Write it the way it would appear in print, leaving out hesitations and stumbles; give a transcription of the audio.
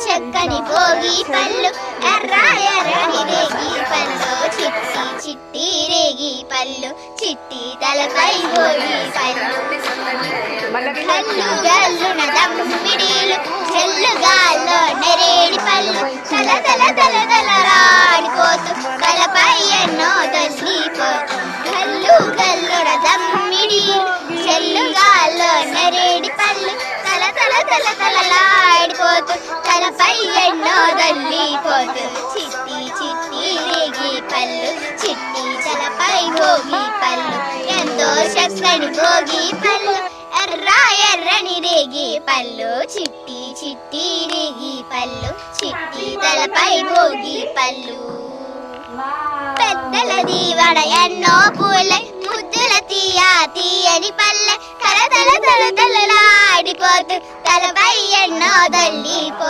చక్కని భోగి పళ్ళు ఎర్ర ఎర్రని రేగి పళ్ళు చిట్టి చిట్టి రేగి పళ్ళు చిట్టి తలపై భోగి పళ్ళు కళ్ళు గల్లున దమ్మిడీలు చెల్లుగాల్లో నెరేడి పళ్ళు తల తల తల తల రాడిపోతూ తలపై ఎన్నో తల్లిపోతూ కళ్ళు గల్లున దమ్మిడీలు చెల్లుగాల్లో నెరేడి పళ్ళు తల తల తల తలలాడిపోతూ తలపై ఎన్నో తల్లిపోతూ చిట్టి చిట్టి రేగి పళ్ళు చిట్టి తలపై భోగి పళ్ళు ఎంతో చక్కని భోగి పళ్ళు ఎర్ర ఎర్రని రేగి పళ్ళు చిట్టి చిట్టి రేగి పళ్ళు చిట్టి తలపై భోగి పళ్ళు పెద్దల దీవడ ఎన్నో పూలై ముద్దుల తీయని పల్లె తల తల తల తలలాడిపోతూ తలపై ఎన్నో తల్లిపోతూ